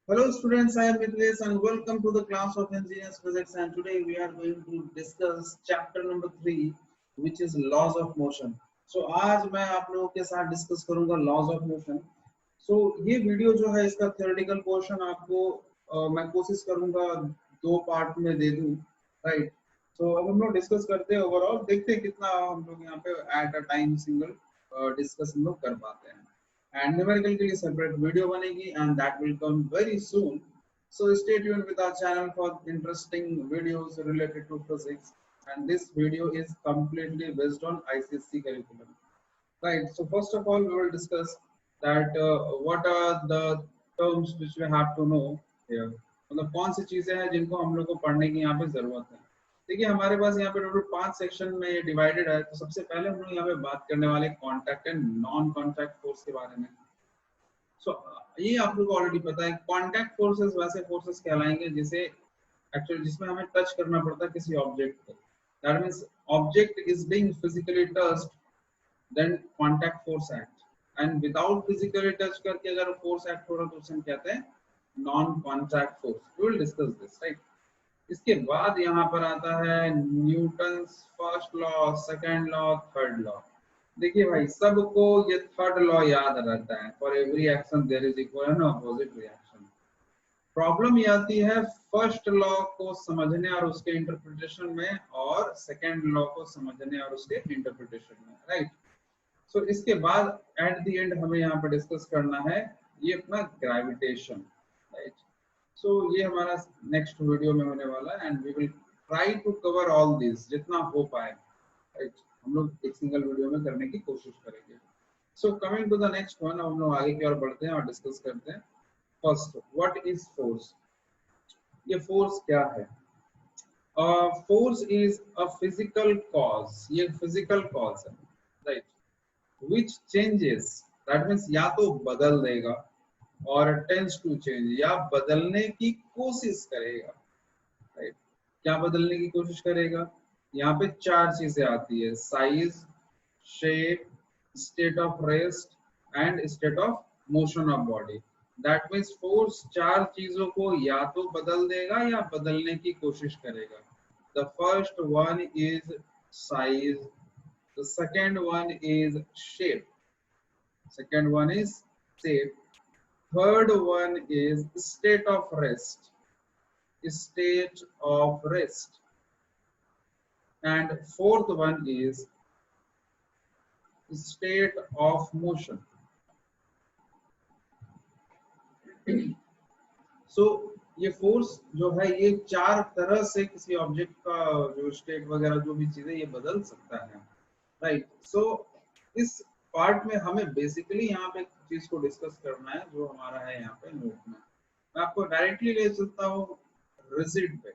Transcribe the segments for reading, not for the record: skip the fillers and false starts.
Hello students, I am Mitlesh and welcome to the class of Engineers Physics, and today we are going to discuss chapter number 3 which is laws of motion. So आज मैं आप लोगों के साथ discuss करूंगा laws of motion. So ये video जो है इसका theoretical portion आपको मैं कोशिश करूंगा दो पार्ट में दे दूं, राइट? So अब हम लोग डिस्कस करते हैं ओवरऑल, देखते हैं कितना हम लोग यहाँ पे at a time single discuss हम लोग कर पाते हैं. And numerical के लिए separate video बनेगी and that will come very soon. So stay tuned with our channel for interesting videos related to physics. And this video is completely based on ICSE curriculum. Right. So first of all, we will discuss that what are the terms which we have to know here. मतलब कौन सी चीजें हैं जिनको हम लोग को पढ़ने की यहाँ पे जरूरत है. देखिए हमारे पास यहाँ पे टोटल 5 सेक्शन में डिवाइडेड है. तो सबसे पहले हम लोग यहाँ पे बात करने वाले contact and non contact force के बारे में. सो ये आप लोगों को ऑलरेडी पता है. कॉन्टैक्ट फोर्सेस वैसे फोर्सेस कहलाएंगे जिसे एक्चुअली जिसमें हमें टच करना पड़ता है किसी ऑब्जेक्ट को. That means object is being physically touched, then contact force act. And without physically touch करके अगर फोर्स एक्ट हो रहा तो उसे हम कहते हैं non contact force. We will discuss this, right. इसके बाद यहाँ पर आता है Newton's first law, second law, third law. देखिए भाई सबको ये थर्ड लॉ याद रहता है. For every action there is equal and opposite reaction. Problem ये आती है फर्स्ट लॉ को समझने और उसके इंटरप्रिटेशन में और सेकंड लॉ को समझने और उसके इंटरप्रिटेशन में, राइट. सो इसके बाद एट द एंड हमें यहाँ पर डिस्कस करना है ये अपना ग्रेविटेशन, राइट. सो ये हमारा नेक्स्ट वीडियो में होने वाला है and we will try to cover all this जितना हो पाए, राइट. हम लोग एक सिंगल वीडियो में करने की कोशिश करेंगे. So coming to the next one, हम लोग आगे की ओर बढ़ते हैं और डिस्कस करते हैं. First, what is force. ये फोर्स क्या है? Force is a physical cause. ये फिजिकल कॉज है, right, which changes. that means या तो बदल देगा और tends to change या बदलने की कोशिश करेगा, राइट. क्या बदलने की कोशिश करेगा? यहाँ पे चार चीजें आती है: size, shape, state of rest and state of motion of body. That means force चार चीजों को या तो बदल देगा या बदलने की कोशिश करेगा. The first one is size, the second one is shape, second one is shape, third one is state of rest, state of rest, and fourth one is state of motion. So ये force जो है ये चार तरह से किसी object का जो स्टेट वगैरह जो भी चीजें ये बदल सकता है, राइट. सो इस पार्ट में हमें बेसिकली यहाँ पे चीज को डिस्कस करना है जो हमारा है यहाँ पे नोट में. मैं आपको डायरेक्टली ले चलता हूँ रिजिड पे.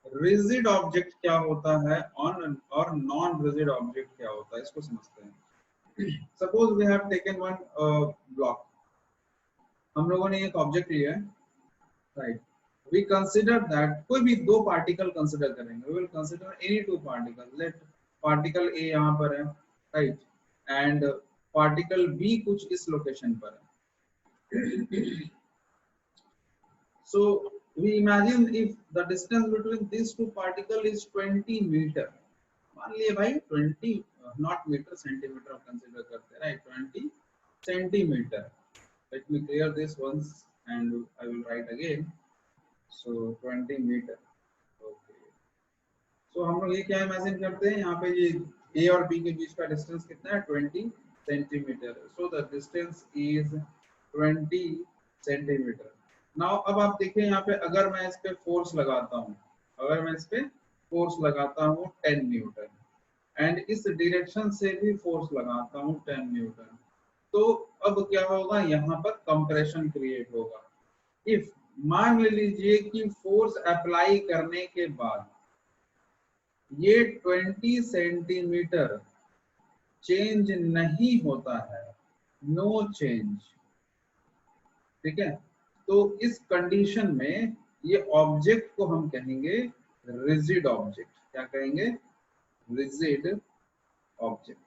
रिजिड ऑब्जेक्ट क्या होता है ऑन और नॉन रिजिड ऑब्जेक्ट क्या होता है इसको समझते हैं. Suppose we have taken one block. हम लोगों ने एक ऑब्जेक्ट लिया है, राइट. वी कंसिडर दैट कोई भी दो पार्टिकल कंसिडर करेंगे. We will consider any two particle. Let particle A यहाँ पर है, राइट, एंड पार्टिकल बी कुछ इस लोकेशन पर है. So we imagine if the distance between this two particle is 20 metre. मान लिए भाई 20 नॉट मीटर, सेंटीमीटर कंसिडर करते हैं, right. 20 centimetre. Let me clear this once and I will write again. So 20 meter. Okay. So हम लोग ये क्या imagine करते हैं यहाँ पे ये A और B के बीच का डिस्टेंस कितना है? 20 centimetre. So the distance is 20 centimetre. Now अब आप देखिए यहाँ पे अगर मैं इस पे फोर्स लगाता हूँ, अगर मैं इस पे फोर्स लगाता हूँ 10 न्यूटन एंड इस डायरेक्शन से भी फोर्स लगाता हूँ 10 न्यूटन, तो अब क्या होगा? यहाँ पर कंप्रेशन क्रिएट होगा. इफ मान लीजिए कि फोर्स अप्लाई करने के बाद ये 20 सेंटीमीटर चेंज नहीं होता है, नो चेंज, ठीक है, तो इस कंडीशन में ये ऑब्जेक्ट को हम कहेंगे रिजिड ऑब्जेक्ट. क्या कहेंगे? Rigid object,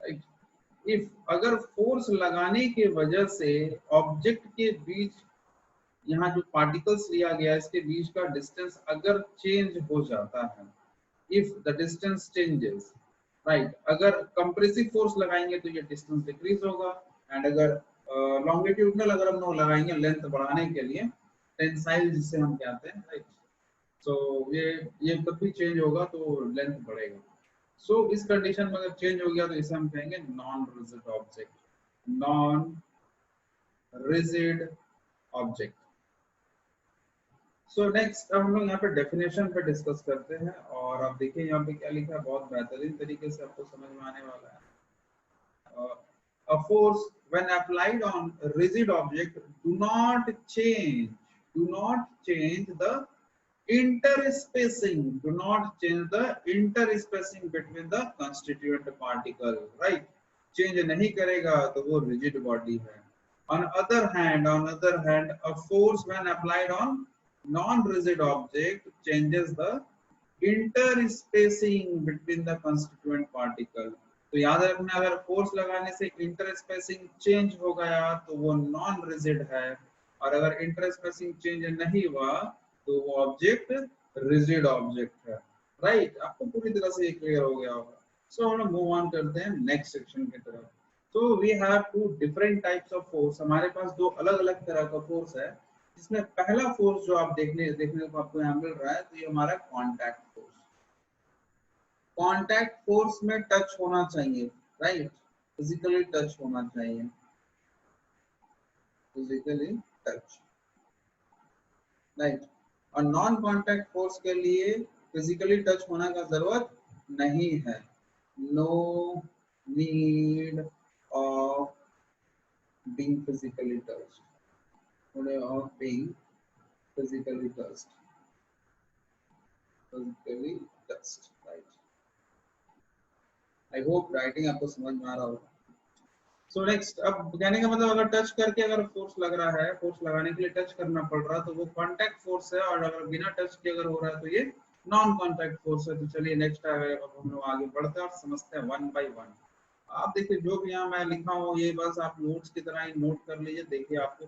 right. इफ अगर फोर्स लगाने की वजह से ऑब्जेक्ट के बीच, यहाँ जो पार्टिकल्स लिया गया है इसके बीच का डिस्टेंस अगर चेंज हो जाता है, if the distance changes, right, अगर कंप्रेसिव फोर्स लगाएंगे तो ये डिस्टेंस डिक्रीज होगा, एंड अगर लॉन्गिट्यूडनल अगर हम लोग लगाएंगे लेंथ बढ़ाने के लिए, टेंसाइल जिसे हम कहते हैं, राइट, सो ये तब भी चेंज होगा तो लेंथ बढ़ेगा। सो इस कंडीशन में अगर चेंज हो गया तो इसे हम कहेंगे non rigid object, non rigid object. So next अब हम लोग यहाँ पे डेफिनेशन पे डिस्कस करते हैं, और आप देखिए यहाँ पे क्या लिखा है, बहुत बेहतरीन तरीके से आपको समझ में आने वाला है। A force when applied on rigid object do not change the interspacing, between the constituent particle, right, change नहीं करेगा तो वो rigid body है। on other hand a force when applied on non-rigid object changes the interspacing between the constituent particle। तो याद रखना, अगर force लगाने से इंटरस्पेसिंग चेंज हो गया तो वो नॉन रिजिड है, और अगर इंटरस्पेसिंग चेंज नहीं हुआ तो वो ऑब्जेक्ट रिजिड ऑब्जेक्ट है, राइट। आपको पूरी तरह से ये क्लियर हो गया होगा। सो हम मूव ऑन करते हैं नेक्स्ट सेक्शन की तरफ। So we have two different types of force, हमारे पास दो अलग अलग तरह का फोर्स है, जिसमें पहला फोर्स जो आप देखने को आपको यहाँ मिल रहा है, तो ये हमारा कॉन्टैक्ट फोर्स। कॉन्टैक्ट फोर्स में टच होना चाहिए, राइट, फिजिकली टच होना चाहिए, फिजिकली टच, राइट। और नॉन कॉन्टैक्ट फोर्स के लिए फिजिकली टच होने का जरूरत नहीं है, no need of being physically touched, of being physically touched, right. I hope writing आपको समझ में आ रहा होगा। सो नेक्स्ट, अब कहने का मतलब अगर टच करके अगर फोर्स लग रहा है, फोर्स लगाने के लिए टच करना पड़ रहा है तो वो कांटेक्ट फोर्स है, और अगर बिना टच के अगर हो रहा है तो ये नॉन कांटेक्ट फोर्स है। तो चलिए नेक्स्ट अब हम लोग आगे बढ़ते हैं और समझते हैं वन बाय वन। आप देखिए जो भी यहाँ मैं लिखा हूँ ये बस आप नोट्स की तरह ही नोट कर लीजिए, देखिए आपको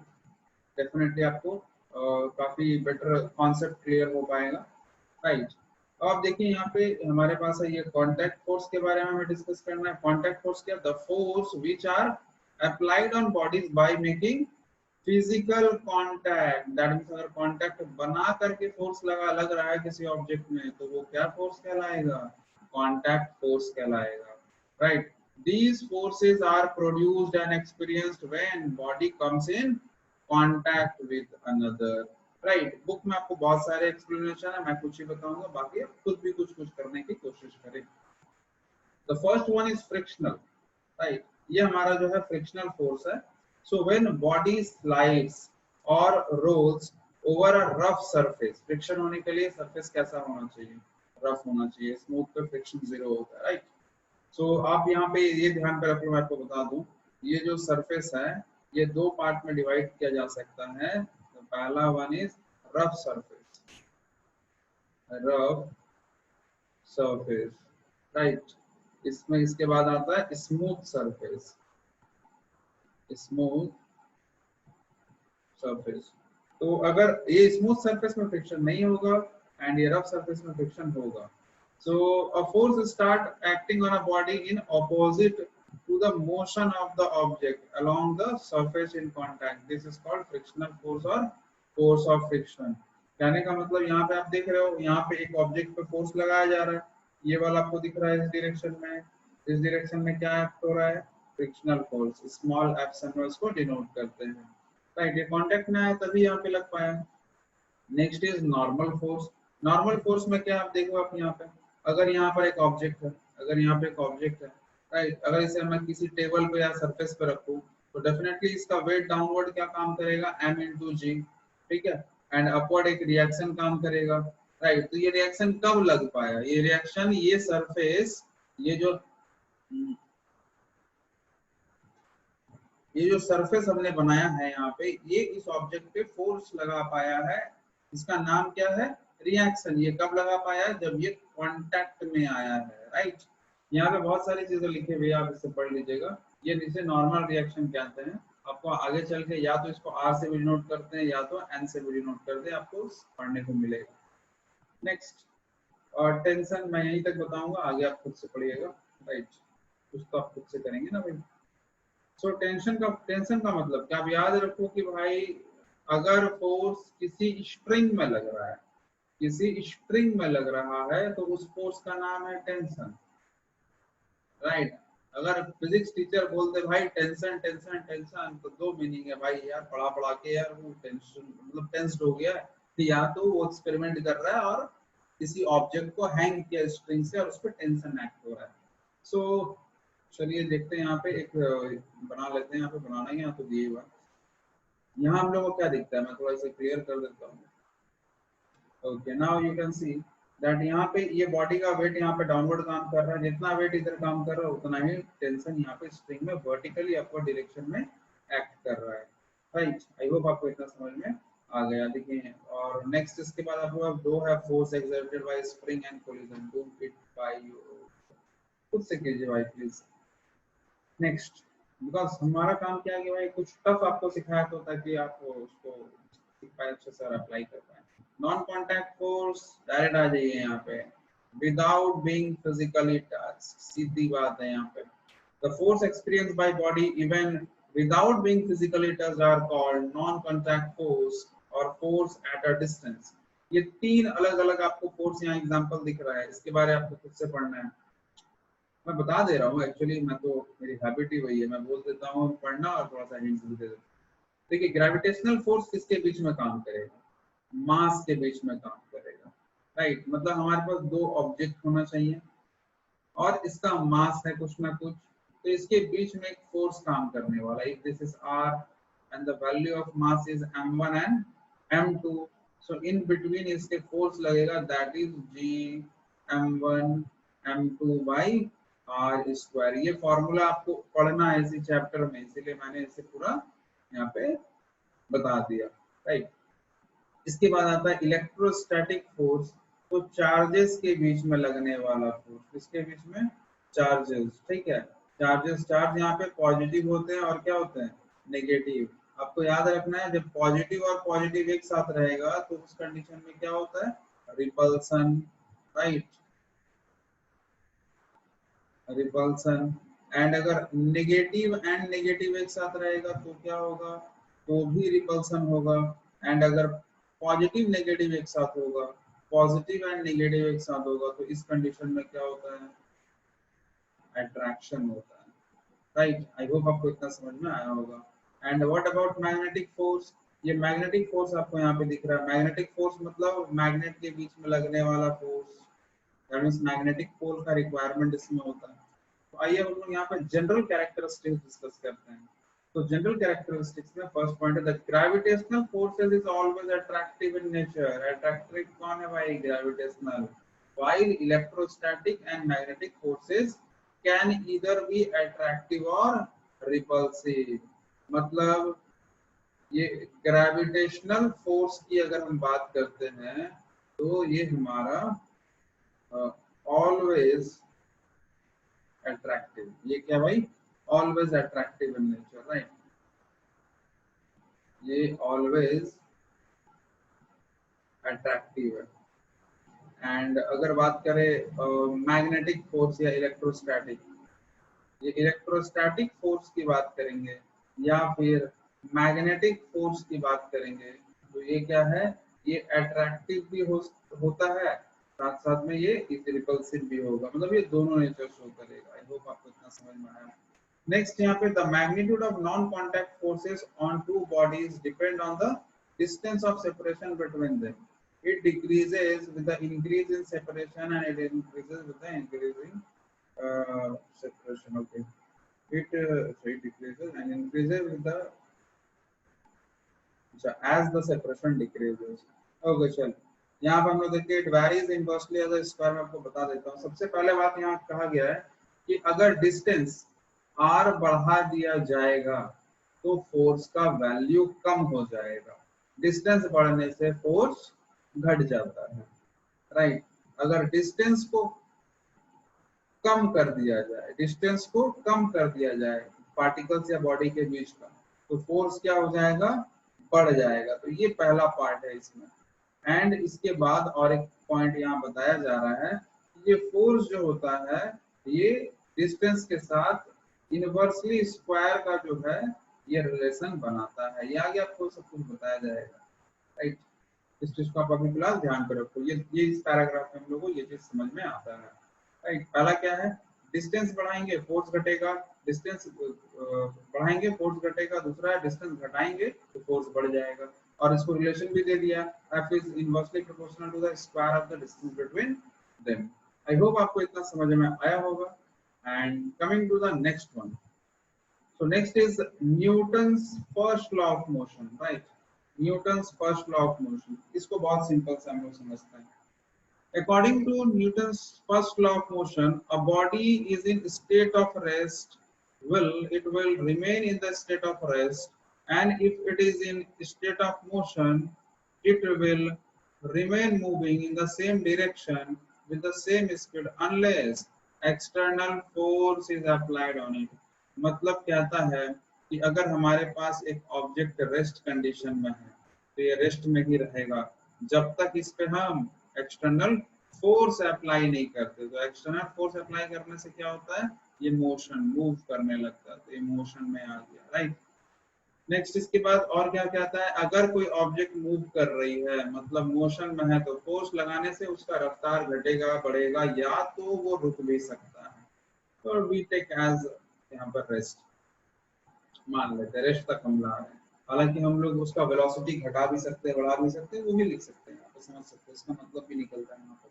डेफिनेटली आपको काफी बेटर कॉन्सेप्ट क्लियर हो पाएगा, राइट। अब आप देखिए यहाँ पे हमारे पास है ये कांटेक्ट फोर्स के बारे में हमें डिस्कस करना है। कांटेक्ट फोर्स क्या, the force which are applied on bodies by making physical contact, that means अगर कांटेक्ट बना करके फोर्स लग रहा है किसी ऑब्जेक्ट में तो वो क्या फोर्स कहलाएगा, कांटेक्ट फोर्स कहलाएगा, right. These forces are produced and experienced when body comes in contact with another, right. Book में आपको बहुत सारे एक्सप्लेनेशन है, मैं कुछ ही बताऊंगा, बाकी आप खुद भी कुछ करने की कोशिश करें। The first one is frictional, right, ये हमारा जो है फ्रिक्शनल फोर्स है। सो व्हेन बॉडी स्लाइड्स और rolls over a rough surface, friction होने के लिए सरफेस कैसा होना चाहिए, रफ होना चाहिए, स्मूथ पे फ्रिक्शन जीरो होता है, राइट। सो आप यहाँ पे ये ध्यान पे रखो, मैं आपको बता दूं, ये जो सरफेस है ये दो पार्ट में डिवाइड किया जा सकता है। तो पहला one is rough surface, rough surface, right. इसमें इसके बाद आता है स्मूथ सरफेस, स्मूथ सरफेस। तो अगर ये स्मूथ सरफेस में फ्रिक्शन नहीं होगा एंड ये रफ सरफेस में फ्रिक्शन होगा, so a force start acting on a body in opposite to the motion of the object along the surface in contact, this is called frictional force or force of friction। कहने का मतलब यहाँ पे आप देख रहे हो, यहाँ पे एक ऑब्जेक्ट पे फोर्स लगाया जा रहा है, ये वाला आपको दिख रहा है इस डायरेक्शन में, इस डायरेक्शन में क्या एक्ट हो रहा है, फ्रिक्शनल फोर्स, स्मॉल एफ से हम इसको डिनोट करते हैं, राइट। ये कांटेक्ट में आया तभी यहाँ पे लग पाया। Next is normal force. Normal force में क्या आप देखो, आप यहाँ पे अगर यहाँ पर एक ऑब्जेक्ट है, अगर यहाँ पे एक ऑब्जेक्ट है, राइट, अगर इसे मैं किसी टेबल पे या सरफेस पे रखूं तो डेफिनेटली इसका वेट डाउनवर्ड क्या काम करेगा, m इंटू जी, ठीक है, एंड अपवर्ड एक रिएक्शन काम करेगा, राइट। तो ये रिएक्शन कब लग पाया, ये रिएक्शन ये सरफेस, ये जो सरफेस हमने बनाया है यहाँ पे, ये इस ऑब्जेक्ट पे फोर्स लगा पाया है, इसका नाम क्या है, रिएक्शन। ये कब लगा पाया, जब ये कांटेक्ट में आया है, राइट। यहाँ पे बहुत सारी चीजें लिखी हुई है, आप इसे पढ़ लीजिएगा। ये इसे नॉर्मल रिएक्शन कहते हैं। आपको आगे चल के या तो इसको R से भी डिनोट करते हैं या तो N से भी डिनोट करते हैं, आपको पढ़ने को मिलेगा। नेक्स्ट, और टेंशन मैं यहीं तक बताऊंगा, आगे आप खुद से पढ़िएगा, राइट, कुछ तो आप खुद से करेंगे ना भाई। सो टेंशन का मतलब क्या, आप याद रखो कि भाई अगर फोर्स किसी स्ट्रिंग में लग रहा है, किसी स्ट्रिंग में लग रहा है तो उस फोर्स का नाम है टेंशन, राइट। अगर फिजिक्स टीचर बोलते भाई टेंशन टेंशन टेंशन, तो दो मीनिंग है भाई, यार पढ़ा पढ़ा के यार वो टेंशन मतलब टेंस्ड हो गया है, कि या तो वो एक्सपेरिमेंट कर रहा है और किसी ऑब्जेक्ट को हैंग किया स्ट्रिंग से और उस पर टेंशन एक्ट हो रहा है। सो चलिए देखते हैं, यहाँ पे एक बना लेते हैं, यहाँ पे बनाना ही यहाँ तो दिए हुआ, यहाँ हम लोग को क्या दिखता है, मैं थोड़ा इसे क्लियर कर देता हूँ। Okay, now you can see that यहाँ पे ये बॉडी का वेट यहाँ पे डाउनवर्ड काम कर रहा है, जितना वेट इधर काम कर रहा है उतना ही टेंशन यहाँ पे स्ट्रिंग में वर्टिकली अपवर्ड डायरेक्शन में एक्ट कर रहा है, राइट। आई होप आपको इतना समझ में आ गया। देखिए, और नेक्स्ट इसके बाद आपको अब दो है, force exerted by spring and collision, do it by you, खुद से कीजिए भाई प्लीज। नेक्स्ट, बिकॉज हमारा काम क्या है कि भाई कुछ टफ आपको सिखाया तो ताकि आप उसको सीख पाए, अच्छे से अप्लाई कर पाए। नॉन कॉन्टैक्ट फोर्स, डायरेक्ट आ जाइए यहाँ पे, विदाउट बीइंग फिजिकली टच, सीधी बात है यहाँ पे। The force experience by body even without being physically touch are called non contact force और फोर्स एट अ डिस्टेंस। ये तीन अलग अलग आपको फोर्स यहाँ एग्जांपल दिख रहा है, इसके बारे में आपको खुद से पढ़ना है। मैं बता दे रहा हूँ, एक्चुअली मैं तो मेरी हैबिट ही वही है, मैं बोल देता हूँ पढ़ना और थोड़ा सा हिंट भी दे देता हूँ। देखिए, ग्रेविटेशनल फोर्स किसके बीच में काम करेगा, मास के बीच में काम करेगा, राइट। मतलब हमारे पास दो ऑब्जेक्ट होना चाहिए और इसका मास है कुछ ना कुछ, तो इसके बीच में एक फोर्स काम करने वाला है। This is r and the value of mass is m1 and m2, so in between इसके फोर्स लगेगा, that is g m1 m2 by r square. ये फॉर्मूला आपको पढ़ना है इसी चैप्टर में, इसीलिए मैंने इसे पूरा यहाँ पे बता दिया, राइट। इसके बाद आता है इलेक्ट्रोस्टैटिक फोर्स, तो चार्जेस के बीच में लगने वाला फोर्स, किसके बीच में, चार्जेस, ठीक है। चार्जेस, चार्ज यहाँ पे पॉजिटिव होते हैं और क्या होते हैं, नेगेटिव। आपको याद रखना है, जब पॉजिटिव और पॉजिटिव एक साथ रहेगा तो उस कंडीशन में क्या होता है, रिपल्सन, राइट, रिपल्सन। एंड अगर नेगेटिव एंड नेगेटिव एक साथ रहेगा तो क्या होगा, तो भी रिपल्सन होगा। एंड अगर पॉजिटिव नेगेटिव एक साथ होगा, पॉजिटिव एंड नेगेटिव एक साथ होगा, तो इस कंडीशन में क्या होता है, अट्रैक्शन होता है, राइट। आई होप आपको इतना समझ में आया होगा। And what about magnetic force, ये मैग्नेटिक फोर्स आपको यहाँ पे दिख रहा है। मैग्नेटिक फोर्स मतलब मैग्नेट के बीच में लगने वाला force, that means magnetic pole का रिक्वायरमेंट इसमें होता है। तो आइए हम लोग यहाँ पे जनरल कैरेक्टरिस्टिक्स डिस्कस करते हैं। तो जनरल कैरेक्टरिस्टिक्स में फर्स्ट पॉइंट है the gravitational forces is always attractive in nature. Attractive कौन है भाई, gravitational. while electrostatic and magnetic forces can either be attractive or repulsive। मतलब ये ग्रेविटेशनल फोर्स की अगर हम बात करते हैं तो ये हमारा ऑलवेज अट्रैक्टिव, ये क्या भाई, always attractive in nature, right. ये ऑलवेज अट्रैक्टिव है। एंड अगर बात करें मैग्नेटिक फोर्स या इलेक्ट्रोस्टैटिक, ये इलेक्ट्रोस्टैटिक फोर्स की बात करेंगे या फिर मैग्नेटिक फोर्स की बात करेंगे, तो ये क्या है, ये अट्रैक्टिव भी होता है, साथ साथ में ये रिपल्सिव भी होगा, मतलब ये दोनों नेचर शो करेगा। आई होप आपको इतना समझ में आया। नेक्स्ट यहाँ पे the magnitude of non contact forces on two bodies depend on the distance of separation between them. It decreases with the increase in separation and it increases with the increasing separation. Okay, it decreases and increases with the as the separation decreases. Okay, चल यहाँ पर हम लोग देखिए it varies inversely as a square, में आपको बता देता हूँ। सबसे पहले बात यहाँ कहा गया है कि अगर डिस्टेंस r बढ़ा दिया जाएगा तो फोर्स का वैल्यू कम हो जाएगा, डिस्टेंस बढ़ने से फोर्स घट जाता है, राइट। अगर डिस्टेंस को कम कर दिया जाए, डिस्टेंस को कम कर दिया जाए, पार्टिकल्स या बॉडी के बीच का, तो फोर्स क्या हो जाएगा, बढ़ जाएगा। तो ये पहला पार्ट है इसमें। एंड इसके बाद और एक पॉइंट यहाँ बताया जा रहा है, ये फोर्स जो होता है ये डिस्टेंस के साथ इनवर्सली स्क्वायर का जो है ये रिलेशन बनाता है। ये आगे आपको सब कुछ बताया जाएगा, राइट। इस चीज को आप अभी फिलहाल ध्यान पे रखो। ये इस पैराग्राफ में हम लोगों को ये चीज समझ में आता है, राइट। पहला क्या है, डिस्टेंस बढ़ाएंगे फोर्स घटेगा, डिस्टेंस बढ़ाएंगे फोर्स घटेगा। दूसरा है डिस्टेंस घटाएंगे तो फोर्स बढ़ जाएगा। और इसको रिलेशन भी दे दिया, F is inversely proportional to the square of the distance between them। I hope आपको इतना समझ में आया होगा। And coming to the next one, so next is Newton's first law of motion, right? Newton's first law of motion, इसको बहुत simple से हम लोग समझते हैं। According to Newton's first law of motion, a body is in state of rest, it will remain in the state of rest, and if it is in state of motion, it will remain moving in the same direction with the same speed unless external force is applied on it। मतलब कहता है कि अगर हमारे पास एक object rest condition में है तो ये रेस्ट में ही रहेगा जब तक इस पे हम एक्सटर्नल फोर्स अप्लाई नहीं करते। तो एक्सटर्नल फोर्स अप्लाई करने से क्या होता है, ये मोशन मूव करने लगता है, तो ये मोशन में आ गया, राइट। नेक्स्ट इसके बाद और क्या कहता है, अगर कोई ऑब्जेक्ट मूव कर रही है मतलब मोशन में है तो फोर्स लगाने से उसका रफ्तार घटेगा बढ़ेगा या तो वो रुक भी सकता है। तो वी टेक एज यहाँ पर रेस्ट, मान लेते हैं रेस्ट तक हम ला रहे हैं। हालांकि हम लोग उसका वेलोसिटी घटा भी सकते हैं बढ़ा भी सकते हैं, वो भी लिख सकते हैं, आप समझ सकते हैं, इसका मतलब भी निकलता है यहाँ पर,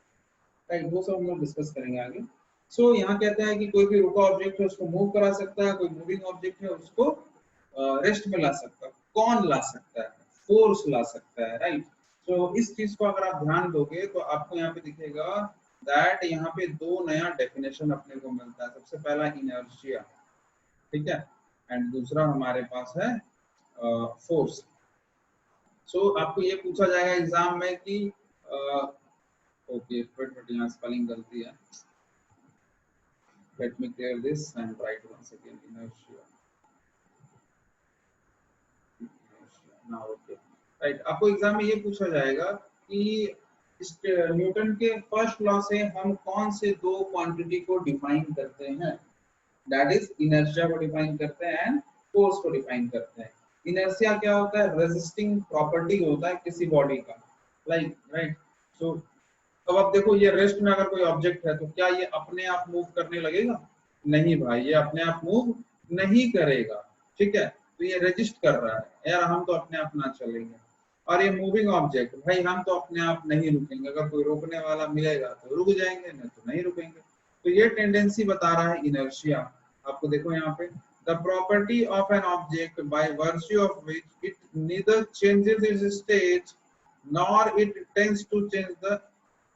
राइट। वो सब हम लोग डिस्कस करेंगे आगे। सो यहाँ कहता है कि कोई भी रुका ऑब्जेक्ट है उसको मूव करा सकता है, कोई मूविंग ऑब्जेक्ट है उसको रेस्ट में ला सकता है। कौन ला सकता है, फोर्स ला सकता है, राइट। तो इस चीज को अगर आप ध्यान दोगे तो आपको यहाँ पे दिखेगा दैट यहाँ पे दो नया डेफिनेशन अपने को मिलता है। सबसे पहला इनर्शिया, ठीक है, एंड दूसरा हमारे पास है फोर्स। सो आपको ये पूछा जाएगा एग्जाम में कि ओके यहाँ स्पेलिंग गलती है, let me clear this and write once again inertia now, okay, right। आपको एग्जाम में ये पूछा जाएगा कि न्यूटन के फर्स्ट लॉ से हम कौन से दो क्वांटिटी को डिफाइन करते हैं, दैट इज इनर्शिया को डिफाइन करते हैं एंड फोर्स को डिफाइन करते हैं। इनर्शिया क्या होता है, रेजिस्टिंग प्रॉपर्टी होता है किसी बॉडी का, लाइक, राइट। सो अब आप देखो ये रेस्ट में अगर कोई ऑब्जेक्ट है तो क्या ये अपने आप मूव करने लगेगा, नहीं भाई, ये अपने आप मूव नहीं करेगा, ठीक है। तो ये रेजिस्ट कर रहा है, यार हम तो अपने आप ना चलेंगे। और ये मूविंग ऑब्जेक्ट, भाई हम तो अपने आप नहीं रुकेंगे, अगर कोई रोकने वाला मिलेगा तो रुक जाएंगे, नहीं तो नहीं रुकेंगे। तो ये टेंडेंसी बता रहा है इनर्शिया। आपको देखो यहाँ पे, the property of an object by virtue of which it neither changes its state nor it tends to change the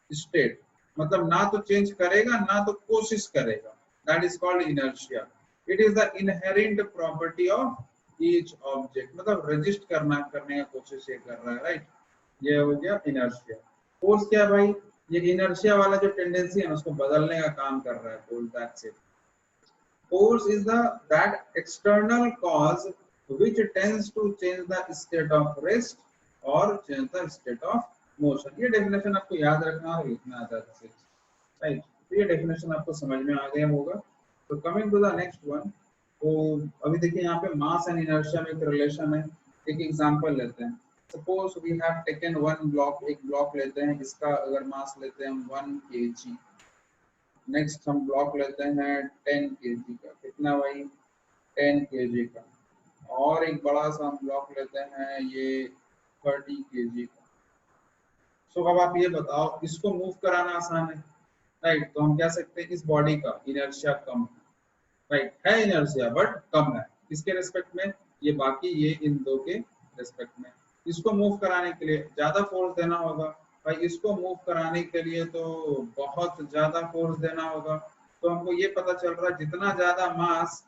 state, मतलब ना तो चेंज करेगा ना तो कोशिश करेगा, that is called inertia. It is the inherent property of each object, मतलब resist करने का कोशिश ये कर रहा है, राइट। ये हो गया इनर्शिया। फोर्स क्या भाई, ये इनर्शिया वाला जो टेंडेंसी है उसको बदलने का काम कर रहा है, force, that's it. Force is that external cause which tends to change the state of rest or change the state of motion। ये डेफिनेशन आपको याद रखना और लिखना आता है, राइट। तो ये डेफिनेशन आपको समझ में आ गया होगा। तो coming to the next one, तो अभी देखिए यहाँ पे मास एंड इनर्शिया में एक रिलेशन है। एक एग्जांपल लेते हैं, suppose we have taken one block, एक ब्लॉक लेते हैं, इसका अगर मास लेते हैं 1 kg। नेक्स्ट हम ब्लॉक लेते हैं 10 kg का, कितना भाई, 10 kg का। और एक बड़ा सा हम ब्लॉक लेते हैं ये 30 kg का। सो अब आप ये बताओ, इसको मूव कराना आसान है, राइट। तो हम कह सकते हैं इस बॉडी का इनर्शिया कम है, राइट, है इनर्शिया बट कम है, किसके रिस्पेक्ट में, ये बाकी ये इन दो के रिस्पेक्ट में। इसको मूव कराने के लिए ज्यादा फोर्स देना होगा, भाई इसको मूव कराने के लिए तो बहुत ज्यादा फोर्स देना होगा। तो हमको ये पता चल रहा है जितना ज्यादा मास,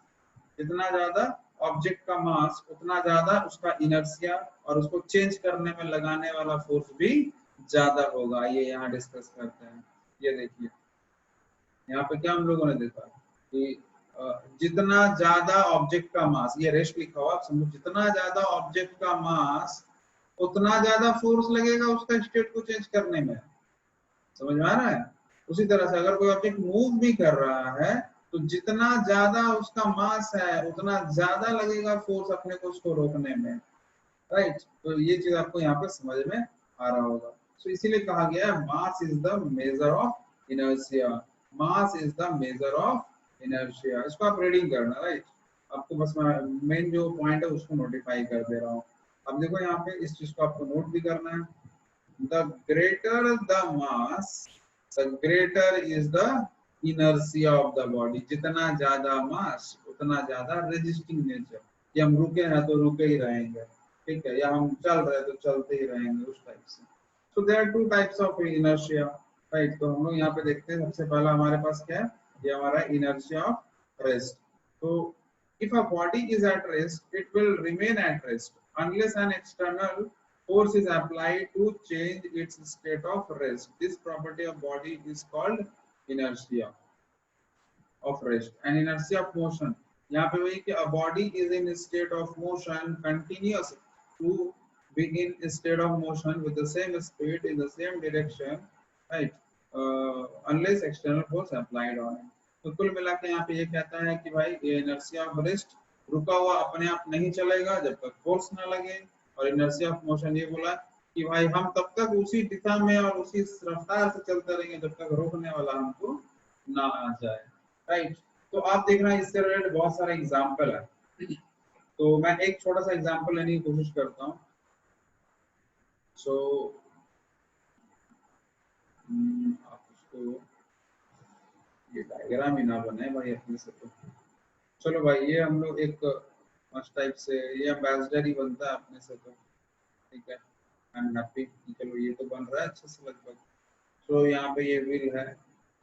जितना ज्यादा ऑब्जेक्ट का मास, उतना ज्यादा उसका इनर्शिया और उसको चेंज करने में लगाने वाला फोर्स भी ज्यादा होगा। ये यहाँ डिस्कस करते हैं। ये देखिए यहाँ पे क्या हम लोगों ने देखा कि जितना ज्यादा ऑब्जेक्ट का मास, ये रेस्ट लिखा हुआ आप समझो, जितना ज्यादा ऑब्जेक्ट का मास उतना ज्यादा फोर्स लगेगा उसका स्टेट को चेंज करने में। समझ में आ रहा है? उसी तरह से अगर कोई ऑब्जेक्ट मूव भी कर रहा है तो जितना ज्यादा उसका मास है उतना ज्यादा लगेगा फोर्स अपने को उसको रोकने में। राइट, तो ये चीज आपको यहाँ पे समझ में आ रहा होगा। तो इसीलिए कहा गया है mass is the measure of inertia. Mass is the measure of inertia. इसको आप रीडिंग करना। राइट, आपको बस मैं मेन जो पॉइंट है उसको नोटिफाई कर दे रहा हूँ। अब देखो यहाँ पे इस चीज को आपको नोट भी करना है। The greater the mass, the greater is the inertia of the body. जितना ज्यादा मास उतना ज्यादा रेजिस्टिंग नेचर, कि हम रुके हैं तो रुके ही रहेंगे, ठीक है, या हम चल रहे हैं तो चलते ही रहेंगे, उस टाइप से। So there are two types of inertia, right? तो हम लोग यहाँ पे देखते हैं सबसे पहला हमारे पास क्या है, ये हमारा inertia of rest। तो if a body is at rest, it will remain at rest unless an external force is applied to change its state of rest. This property of body is called inertia of rest and inertia of motion। यहाँ पे वही कि a body is in a state of motion continuous to be in a state of motion with the same speed in the same direction, right? Unless external force applied on it। तो कुल मिला के यहाँ पे ये कहता है कि भाई ये inertia of rest, रुका हुआ अपने आप नहीं चलेगा जब तक फोर्स ना लगे। और inertia of motion ये बोला कि भाई हम तब तक उसी दिशा में और उसी रफ्तार से चलते रहेंगे जब तक रोकने वाला हमको ना आ जाए। राइट, तो आप देखना इससे रिलेटेड बहुत सारे एग्जाम्पल है। तो मैं एक छोटा सा एग्जाम्पल लेने की कोशिश करता हूँ। सो आप उसको ये डायग्राम ही ना बने भाई अपने से। तो चलो भाई ये हम लोग एक मस्त टाइप से ये एम्बेसडर ही बनता है अपने से, तो ठीक है, आई एम हैप्पी। चलो ये तो बन रहा है अच्छे से लगभग। तो यहाँ पे ये व्हील है,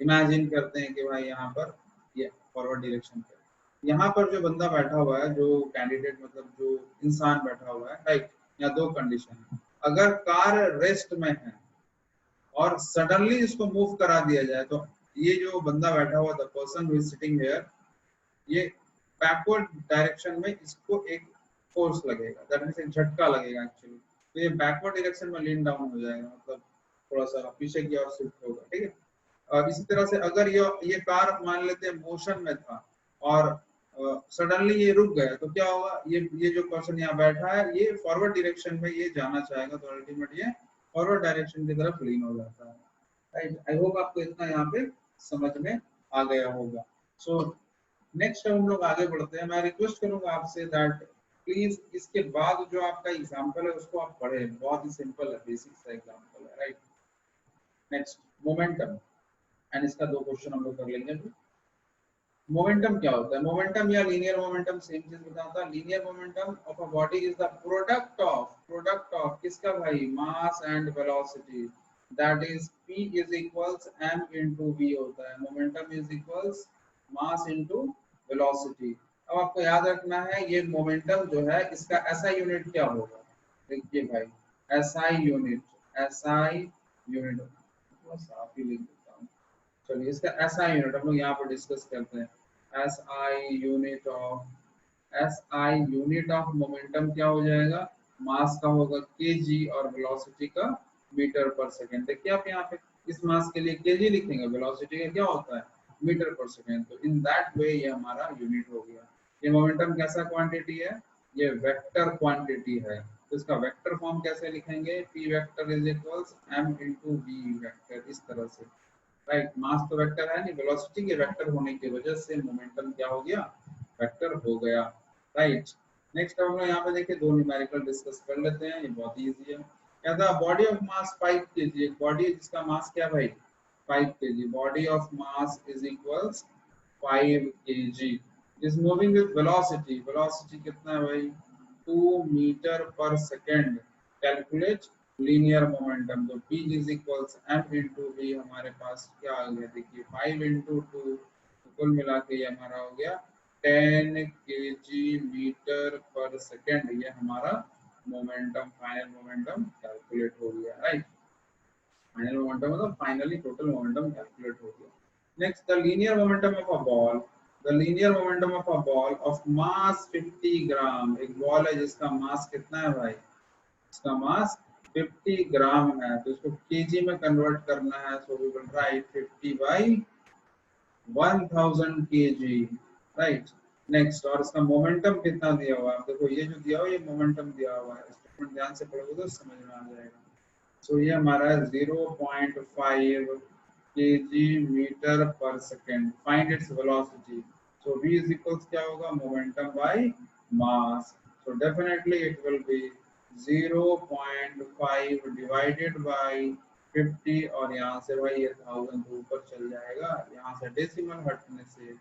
इमेजिन करते हैं कि भाई यहाँ पर ये फॉरवर्ड डायरेक्शन पे यहाँ पर जो बंदा बैठा हुआ है, जो कैंडिडेट मतलब जो इंसान बैठा हुआ है, राइट, यहाँ दो कंडीशन है। अगर कार रेस्ट में है और सडनली इसको मूव करा दिया जाए तो ये जो बंदा बैठा हुआ, the person who is sitting here, ये बैकवर्ड डायरेक्शन में इसको एक फोर्स लगेगा, दैट मींस एक झटका लगेगा एक्चुअली। तो ये बैकवर्ड डायरेक्शन में लीन डाउन हो जाएगा, मतलब थोड़ा सा पीछे की ओर शिफ्ट होगा, ठीक है। और इसी तरह से अगर ये कार मान लेते हैं मोशन में था और सडनली ये रुक गया तो क्या होगा, ये जो पर्सन यहाँ बैठा है ये फॉरवर्ड डायरेक्शन में ये जाना चाहेगा तो अल्टीमेट ये फॉरवर्ड डायरेक्शन की तरफ लीन हो जाता है। राइट, आई होप आपको इतना यहाँ पे समझ में आ गया होगा। सो नेक्स्ट हम लोग आगे बढ़ते हैं। मैं रिक्वेस्ट करूंगा आपसे दैट प्लीज इसके बाद जो आपका एग्जांपल है उसको आप पढ़ें, बहुत ही सिंपल है, बेसिक सा एग्जांपल है। राइट, नेक्स्ट मोमेंटम, एंड इसका दो क्वेश्चन हम लोग कर लेंगे। मोमेंटम क्या होता है? मोमेंटम या लीनियर मोमेंटम सेम चीज बताता है। Linear momentum of a body is the product of किसका भाई? Mass and velocity, that is p is equals m into v होता है। Momentum is equals mass into velocity. अब आपको याद रखना है ये मोमेंटम जो है इसका एसआई यूनिट क्या होगा। देखिए भाई, एसआई यूनिट, एसआई यूनिट साफ ही लिख देता हूँ। चलिए इसका एसआई यूनिट हम लोग यहाँ पर डिस्कस करते हैं। S I unit of momentum क्या हो जाएगा? मास का होगा केजी और वेलोसिटी का मीटर पर सेकंड। देखिए आप यहाँ पे इस मास के लिए केजी लिखेंगे, वेलोसिटी का क्या होता है? मीटर पर सेकंड। तो इन दैट वे ये हमारा यूनिट हो गया। ये मोमेंटम कैसा क्वांटिटी है? ये वेक्टर क्वांटिटी है। तो इसका वेक्टर फॉर्म कैसे लिखेंगे? P vector is equals M into V vector, इस तरह से। राइट, मास तो वेक्टर है नहीं, वेलोसिटी के वेक्टर होने की वजह से मोमेंटम क्या हो गया? वेक्टर हो गया। राइट, नेक्स्ट हम लोग यहाँ पे देखिए दो न्यूमेरिकल डिस्कस कर लेते हैं, ये बहुत इजी है। कहता है बॉडी ऑफ मास 5 kg, एक बॉडी है जिसका मास क्या भाई? 5 kg। Body of mass is equals 5 kg is moving with velocity. Velocity कितना है भाई? 2 मीटर पर सेकेंड। Calculate linear momentum. तो p is equals m into v, हमारे पास क्या आ गया? देखिए 5 इंटू 2, कुल मिला के ये हमारा हो गया 10 kg मीटर पर सेकेंड। ये हमारा मोमेंटम, फाइनल मोमेंटम कैलकुलेट हो गया। राइट, फाइनल मोमेंटम मतलब फाइनली टोटल मोमेंटम कैलकुलेट हो गया। Next the linear momentum of a ball. The linear momentum of a ball of mass 50 ग्राम, एक बॉल है जिसका मास कितना है भाई, इसका मास 50 ग्राम है, तो इसको केजी में कन्वर्ट करना है, सो वी विल राइट 50 बाई 1000 kg, राइट। नेक्स्ट, और इसका मोमेंटम कितना दिया हुआ है, देखो ये जो दिया हुआ है ये मोमेंटम दिया हुआ है, स्टेटमेंट ध्यान से पढ़ोगे तो समझ में आ जाएगा। सो ये हमारा 0.5 kg मीटर पर second, find its velocity. So v is equals क्या होगा, momentum by mass, so definitely it will be 0.5 divided by 50, और यहाँ से भाई ये 1000 तो ऊपर चल जाएगा, यहाँ से डेसिमल हटने से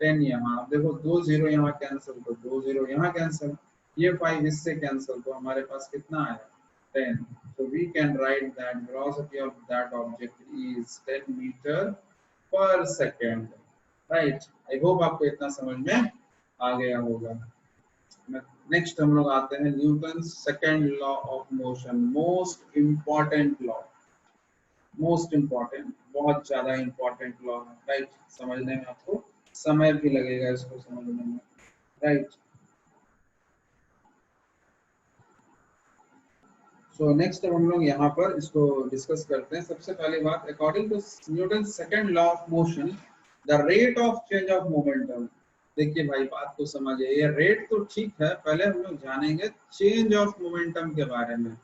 10, यहाँ अब देखो 2 जीरो यहाँ कैंसिल, तो 2 जीरो यहाँ कैंसिल, ये 5 इससे कैंसिल, तो हमारे पास कितना आया 10, so we can write that velocity of that object is 10 meter per second, right? I hope आपको इतना समझ में आ गया होगा। नेक्स्ट हम लोग आते हैं Newton second law of motion, most important law, most important, बहुत ज्यादा इम्पोर्टेंट लॉ है, राइट? समझने में आपको समय भी लगेगा इसको समझने में, राइट? सो नेक्स्ट अब हम लोग यहाँ पर इसको डिस्कस करते हैं। सबसे पहली बात, according to Newton second law of motion, the rate of change of momentum. देखिए भाई बात को समझिए, ये रेट तो ठीक है, पहले हम लोग जानेंगे चेंज ऑफ मोमेंटम के बारे में।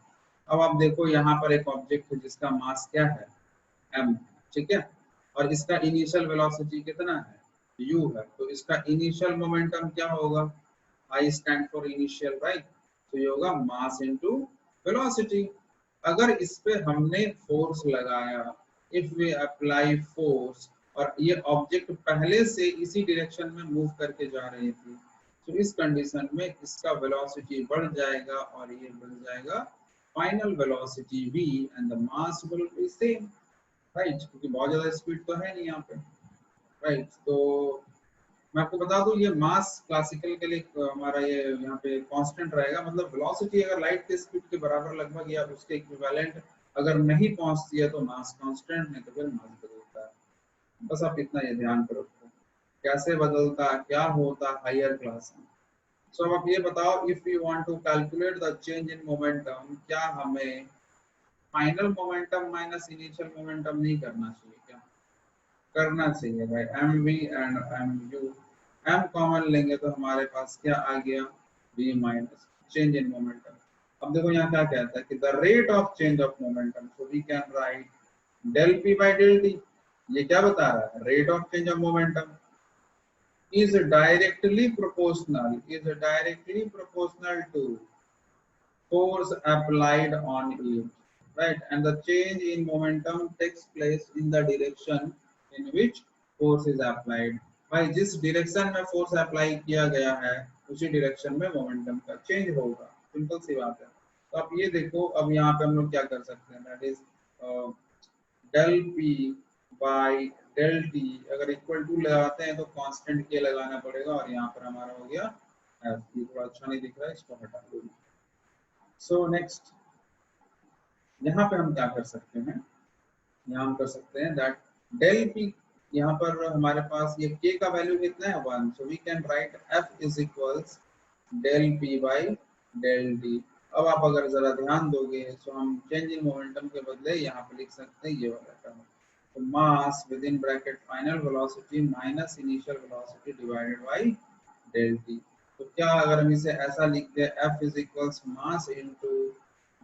अब आप देखो यहाँ पर एक ऑब्जेक्ट है जिसका मास क्या है, m, ठीक है, और इसका इनिशियल वेलोसिटी कितना है, u है, तो इसका इनिशियल मोमेंटम क्या होगा, I stand for initial, right? तो ये होगा मास इनटू वेलोसिटी। अगर इस पे हमने फोर्स लगाया, इफ वी अप्लाई फोर्स, और ये ऑब्जेक्ट पहले से इसी डायरेक्शन में मूव करके जा रही थी, तो इस कंडीशन में इसका वेलोसिटी बढ़ जाएगा और ये बढ़ जाएगा final velocity v, and the mass will be same, right? क्योंकि बहुत ज्यादा स्पीड तो है नहीं यहाँ पे, राइट? तो मैं आपको बता दूं ये मास क्लासिकल के लिए हमारा ये यहाँ पे कांस्टेंट रहेगा, मतलब वेलोसिटी अगर लाइट के स्पीड के बराबर लगभग या उसके इक्विवेलेंट अगर नहीं पहुंचती है तो मास कांस्टेंट, नहीं तो फिर मास बदलता है। बस आप इतना ये ध्यान पे रखो, कैसे बदलता है, क्या होता है हायर क्लास में। सो अब आप ये बताओ, if you want to calculate the change in momentum, क्या हमें final momentum minus initial momentum नहीं करना चाहिए क्या? करना चाहिए भाई, M V and M U, M common लेंगे तो हमारे पास क्या आ गया, v minus change in momentum. अब देखो यहाँ क्या कहता है कि the rate of change of momentum, so we can write del P by del T. ये क्या बता रहा है, rate of change of momentum is directly proportional to force applied on it, right? And the change in momentum takes place in the direction in which force is applied. भाई जिस direction में force apply किया गया है उसी direction में momentum का change होगा, सिंपल सी बात है। तो आप ये देखो, अब यहाँ पे हम लोग क्या कर सकते हैं, that is del P by del T, अगर इक्वल टू लगाते हैं तो कांस्टेंट के लगाना पड़ेगा, और यहाँ पर हमारा हो गया एफ, ये थोड़ा अच्छा नहीं दिख रहा है, इसको हटा दो। सो नेक्स्ट, यहाँ पे हम क्या कर सकते हैं, यहाँ हम कर सकते हैं दैट डेल पी, यहाँ पर हमारे पास ये k का वैल्यू कितना है 1, so we can write f is equals del P by del T. अब आप अगर जरा ध्यान दोगे तो हम चेंज इन मोमेंटम के बदले यहाँ पे लिख सकते हैं ये वाला टर्म, तो mass with in bracket final velocity minus initial velocity divided by del T. तो क्या अगर हम इसे ऐसा लिख दे, f is equals mass into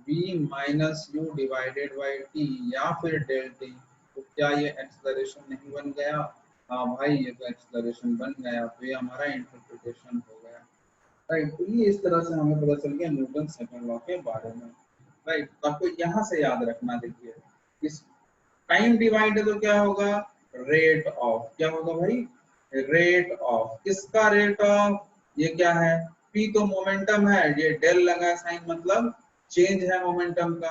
v minus u divided by t, या फिर डेल टी, तो क्या ये एक्सेलरेशन नहीं बन गया? हाँ भाई ये तो एक्सेलरेशन बन गया, तो ये हमारा इंटरप्रिटेशन हो गया, राइट? तो ये इस तरह से हमें पता चल गया न्यूटन सेकंड लॉ के बारे में, राइट? तो आपको यहाँ से याद रखना, देखिए इस टाइम डिवाइड है तो क्या होगा, रेट ऑफ, क्या होगा भाई, रेट ऑफ, किसका रेट ऑफ, ये क्या है, p तो मोमेंटम है, ये डेल लगा साइन मतलब चेंज है मोमेंटम का,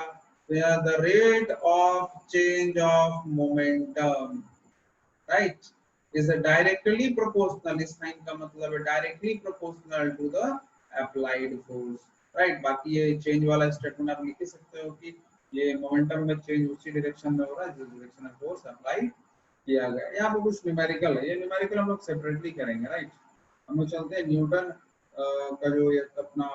तो यहाँ the rate of change of momentum, right, is directly proportional, इस साइन का मतलब है directly proportional to the applied force, right? बाकी ये चेंज वाला स्टेटमेंट आप लिख ही सकते हो कि ये मोमेंटम में चेंज उसी डायरेक्शन में हो रहा है जिस डायरेक्शन में फोर्स अप्लाई किया गया। यहाँ पे कुछ न्यूमेरिकल है, ये न्यूमेरिकल हम लोग सेपरेटली करेंगे, राइट। हम लोग चलते हैं न्यूटन का जो ये अपना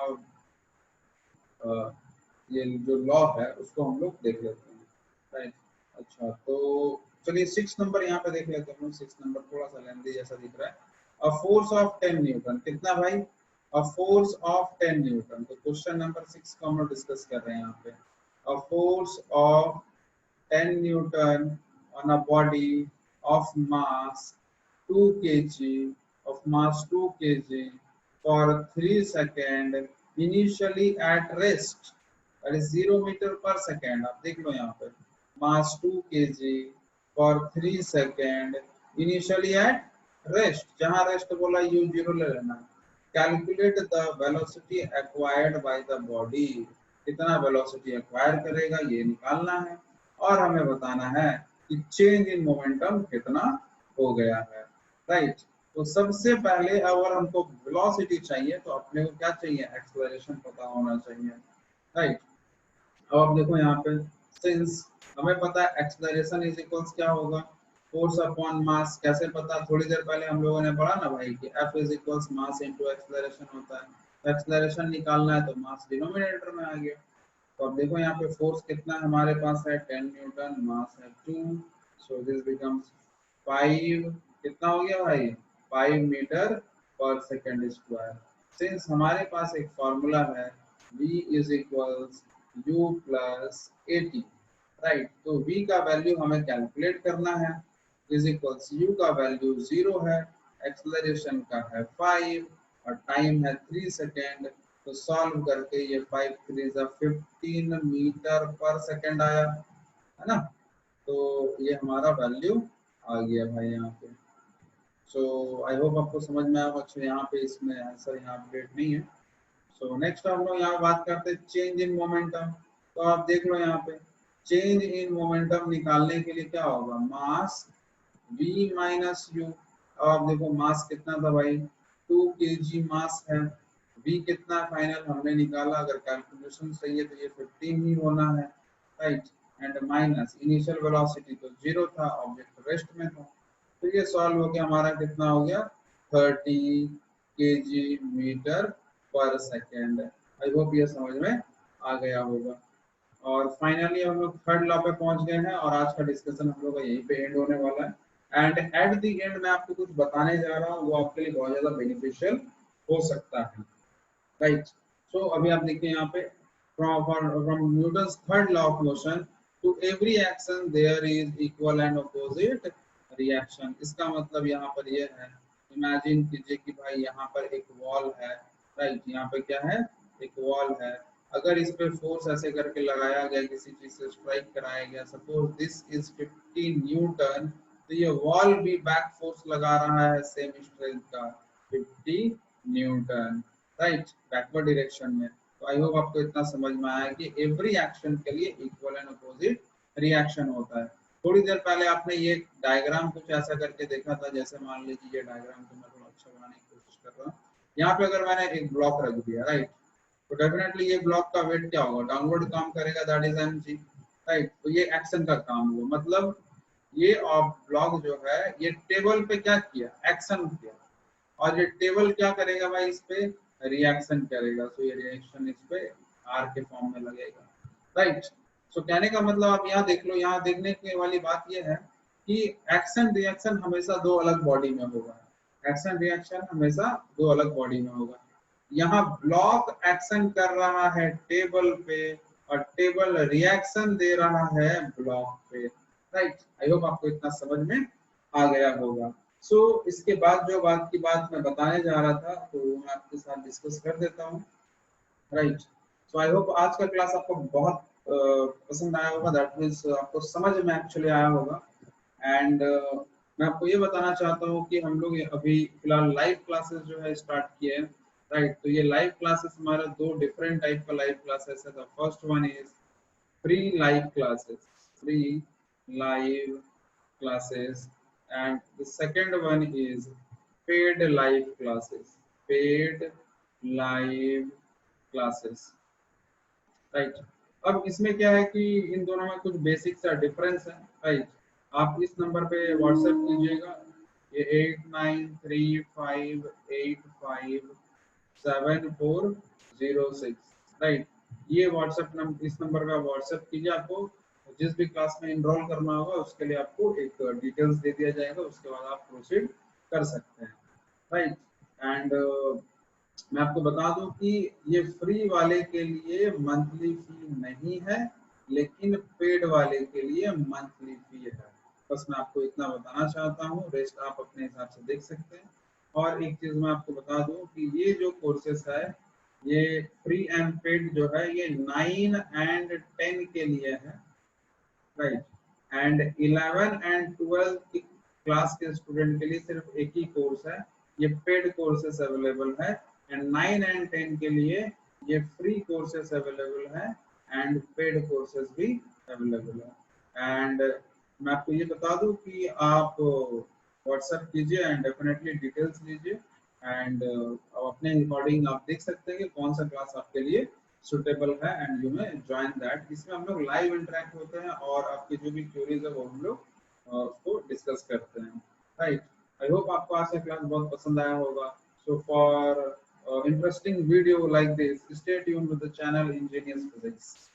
ये जो लॉ है उसको हम लोग देख लेते हैं, राइट। अच्छा, तो चलिए 6 नंबर यहाँ पे देख लेते हैं। 6 नंबर थोड़ा सा लेंदी जैसा दिख रहा है। अ फोर्स ऑफ 10 न्यूटन, कितना भाई? A force of 10 Newton. तो क्वेश्चन नंबर 6 को हम लोग डिस्कस कर रहे हैं यहाँ पे। A force of 10 Newton on a body of mass 2 kg for 3 seconds initially at rest, that is 0 meter per second। आप देख लो यहाँ पे mass 2 kg for 3 seconds initially at rest, जहाँ रेस्ट बोला u0 ले लेना। Calculate the velocity acquired by the body, कितना velocity acquire करेगा ये निकालना है, और हमें बताना है कि चेंज इन मोमेंटम कितना हो गया है, राइट। तो सबसे पहले अगर हमको वेलोसिटी चाहिए तो अपने को क्या चाहिए? एक्सेलरेशन पता होना चाहिए, राइट। अब आप देखो यहाँ पे, सिंस हमें पता है एक्सेलरेशन इज इक्वल्स क्या होगा? Force upon mass. कैसे पता? थोड़ी देर पहले हम लोगों ने पढ़ा ना भाई कि F is equals mass into acceleration होता है। तो एक्सेलरेशन निकालना है तो मास डिनोमिनेटर में आ गया। तो अब देखो यहाँ पे फोर्स कितना हमारे पास है? 10 न्यूटन, मास है 2, सो दिस बिकम्स 5। कितना हो गया भाई? 5 मीटर पर सेकेंड स्क्वायर। सिंस हमारे पास एक फॉर्मूला है V is equals U plus 80, right. तो V का वैल्यू हमें कैलकुलेट करना है। इज इक्वल्स U का वैल्यू 0 है, एक्सेलरेशन का है 5 और टाइम है 3 सेकेंड। तो सॉल्व करके ये 5 3 15 मीटर पर सेकेंड आया, है ना। तो ये हमारा वैल्यू आ गया भाई यहाँ पे। सो आई होप आपको समझ में आया। अच्छा, यहाँ पे इसमें आंसर यहाँ अपडेट नहीं है। सो नेक्स्ट हम लोग यहाँ बात करते हैं चेंज इन मोमेंटम। तो आप देख लो यहाँ पे, चेंज इन मोमेंटम निकालने के लिए क्या होगा? मास v माइनस यू। अब आप देखो मास कितना था भाई? 2 kg मास है। v कितना फाइनल हमने निकाला, अगर कैलकुलेशन सही है तो ये 15 ही होना है, right. And minus initial velocity तो 0 था, ऑब्जेक्ट रेस्ट में था। तो ये सॉल्व हो गया, हमारा कितना हो गया? 30 kg मीटर पर सेकेंड। आई होप ये समझ में आ गया होगा। और फाइनली हम लोग थर्ड लॉ पे पहुंच गए हैं और आज का डिस्कशन हम लोग का यहीं पे एंड होने वाला है। एंड एट द एंड मैं आपको कुछ बताने जा रहा हूँ, वो आपके लिए बहुत ज्यादा बेनिफिशियल हो सकता है, राइट। सो अभी आप देखिए यहाँ पे, from Newton's third law of motion, to every action there is equal and opposite reaction। इसका मतलब यहाँ पर ये है, इमेजिन कीजिए कि भाई यहाँ पर एक वॉल है, राइट। यहाँ पे क्या है? एक वॉल है। अगर इस पे फोर्स ऐसे करके लगाया गया, किसी चीज से स्ट्राइक कराया गया, सपोज दिस इज 50 न्यूटन, तो ये वॉल भी बैक फोर्स लगा रहा है सेम स्ट्रेंथ का 50 न्यूटन, राइट, बैकवर्ड डायरेक्शन में। तो आई होप आपको इतना समझ में आया कि एवरी एक्शन के लिए इक्वल एंड अपोजिट रिएक्शन होता है। थोड़ी देर पहले आपने ये डायग्राम कुछ ऐसा करके देखा था, जैसे मान लीजिए ये डायग्राम को मैं थोड़ा अच्छा बनाने की कोशिश कर रहा हूँ। यहाँ पे अगर मैंने एक ब्लॉक रख दिया, राइट, तो डेफिनेटली ये ब्लॉक का वेट क्या होगा? डाउनवर्ड काम करेगा, दैट इज mg, राइट। तो ये एक्शन का काम हुआ, मतलब ये ब्लॉक जो है ये टेबल पे क्या किया? एक्शन किया। और ये टेबल क्या करेगा भाई? इस पे रिएक्शन करेगा। सो ये रिएक्शन इस पे आर के फॉर्म में लगेगा, राइट। सो कहने का मतलब आप यहाँ देख लो, यहाँ देखने की वाली बात ये है कि एक्शन रिएक्शन हमेशा दो अलग बॉडी में होगा। एक्शन रिएक्शन हमेशा दो अलग बॉडी में होगा। यहाँ ब्लॉक एक्शन कर रहा है टेबल पे और टेबल रिएक्शन दे रहा है ब्लॉक पे, राइट। आई होप आपको इतना समझ में आ गया होगा। सो इसके बाद जो बात की बात मैं बताने जा रहा था, तो मैं आपके साथ डिस्कस कर देता हूँ, राइट। सो आई होप आज का क्लास आपको बहुत पसंद आया होगा, दैट मीन्स आपको समझ में एक्चुअली आया होगा। एंड मैं आपको ये बताना चाहता हूँ कि हम लोग अभी फिलहाल लाइव क्लासेस जो है स्टार्ट किए हैं, राइट। तो ये लाइव क्लासेस हमारा दो डिफरेंट टाइप का लाइव क्लासेस है। The first one is free live classes, free live classes, and the second one is paid live classes, paid live classes, right। अब इसमें क्या है कि इन दोनों में कुछ बेसिक सा डिफरेंस है, राइट। आप इस नंबर पे व्हाट्सएप कीजिएगा, ये 8935857406, राइट। ये व्हाट्सएप नंबर, इस नंबर पे आप व्हाट्सएप कीजिए। आपको जिस भी क्लास में इनरोल करना होगा उसके लिए आपको एक डिटेल्स दे दिया जाएगा, उसके बाद आप प्रोसीड कर सकते हैं, राइट। एंड मैं आपको बता दूं कि ये फ्री वाले के लिए मंथली फी नहीं है, लेकिन पेड वाले के लिए मंथली फी है। बस मैं आपको इतना बताना चाहता हूँ, रेस्ट आप अपने हिसाब से देख सकते हैं। और एक चीज मैं आपको बता दूं कि ये जो कोर्सेस है, ये फ्री एंड पेड जो है, ये 9 एंड 10 के लिए है, राइट। एंड 11 एंड 12 की क्लास के स्टूडेंट के लिए सिर्फ एक ही कोर्स है, ये पेड कोर्सेस अवेलेबल है। एंड 9 एंड 10 के लिए ये फ्री कोर्सेस अवेलेबल है एंड पेड कोर्सेस भी अवेलेबल है। एंड मैं आपको ये बता दूं कि आप व्हाट्सएप कीजिए एंड डेफिनेटली डिटेल्स लीजिए। एंड अपने अकॉर्डिंग आप देख सकते हैं कि कौन सा क्लास आपके लिए सुटेबल है एंड यू में ज्वाइन दैट। इसमें हम लोग लाइव इंटरेक्ट होते हैं और आपकी जो भी क्वेरीज है वो हम लोग उसको डिस्कस करते हैं, राइट। आई होप आपको आज का क्लास बहुत पसंद आया होगा। So for interesting video like this, stay tuned with the channel Ingenious Physics.